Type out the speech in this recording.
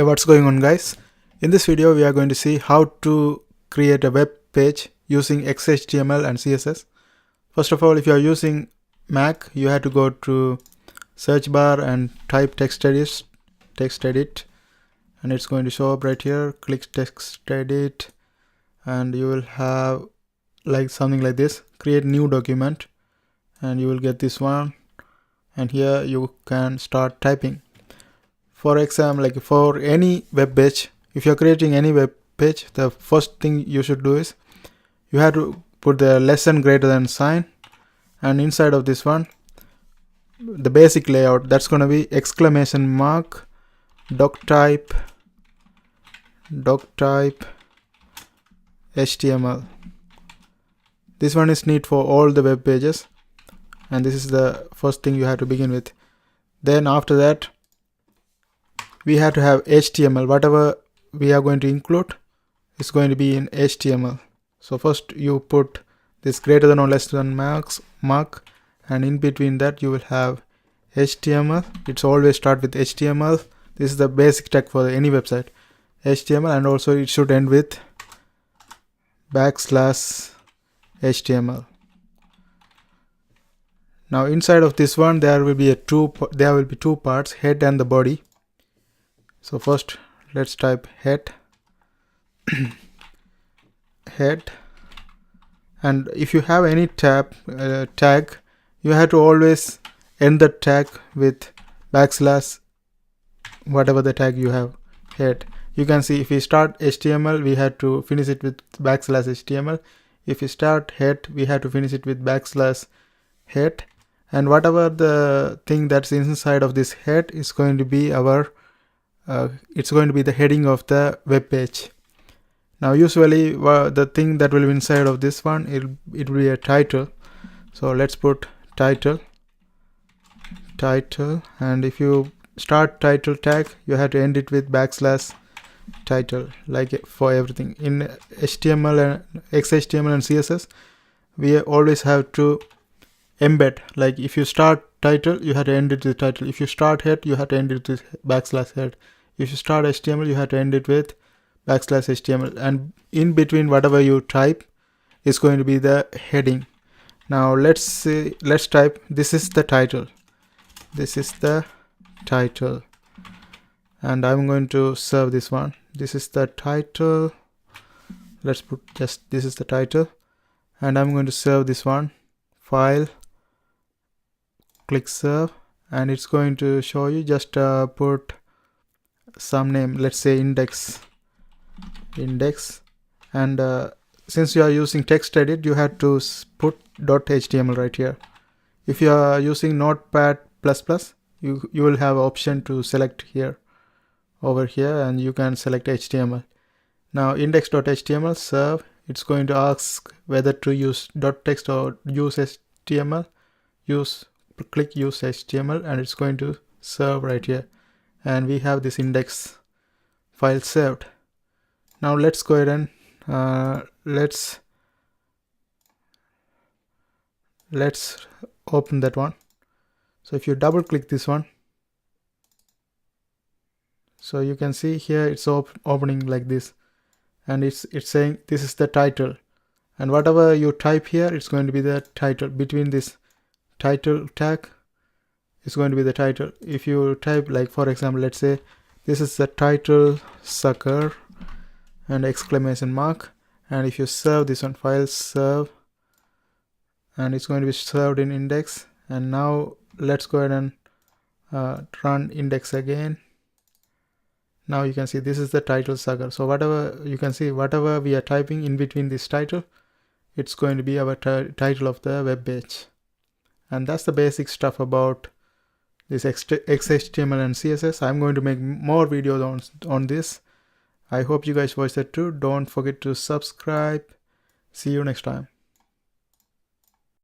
Hey, what's going on, guys? In this video we are going to see how to create a web page using XHTML and CSS. First of all, if you are using Mac, you have to go to search bar and type text edit, and it's going to show up right here. Click text edit and you will have like something like this. Create new document and you will get this one, and here you can start typing. For example, like for any web page, if you're creating any web page, the first thing you should do is you have to put the less than greater than sign, and inside of this one, the basic layout, that's going to be exclamation mark doctype HTML. This one is neat for all the web pages, and this is the first thing you have to begin with. Then after that, we have to have HTML. Whatever we are going to include is going to be in HTML. So first you put this greater than or less than mark, and in between that you will have HTML. It's always start with HTML. This is the basic tag for any website, HTML, and also it should end with /HTML. Now inside of this one there will be two parts, head and the body. So first let's type head head, and if you have any tag, you have to always end the tag with / whatever the tag you have, head. You can see if we start HTML, we had to finish it with /HTML. If we start head, we have to finish it with /head, and whatever the thing that's inside of this head is going to be our it's going to be the heading of the web page. Now usually the thing that will be inside of this one, it will be a title. So let's put title, and if you start title tag, you have to end it with /title, like for everything. In HTML and XHTML and CSS, we always have to embed, like if you start title, you have to end it with title. If you start head, you have to end it with /head. If you start HTML, you have to end it with /HTML, and in between whatever you type is going to be the heading. Now let's type, this is the title, and I'm going to serve this one. This is the title. Let's put just this is the title, and I'm going to serve this one. File, click serve, and it's going to show you. Just put some name, let's say index, and since you are using text edit, you have to put .html right here. If you are using Notepad++, you will have option to select here, over here, and you can select HTML. Now index.html serve, it's going to ask whether to use .text or use HTML. Click use HTML, and it's going to serve right here, and we have this index file saved. Now let's go ahead and let's open that one. So if you double click this one, so you can see here it's opening like this, and it's saying this is the title, and whatever you type here, it's going to be the title. Between this title tag is going to be the title. If you type, like for example, let's say this is the title sucker and exclamation mark, and if you serve this one, file serve, and it's going to be served in index. And now let's go ahead and run index again. Now you can see this is the title sucker. So whatever you can see, whatever we are typing in between this title, it's going to be our title of the web page. And that's the basic stuff about this XHTML and CSS. I'm going to make more videos on this. I hope you guys watch that too. Don't forget to subscribe. See you next time.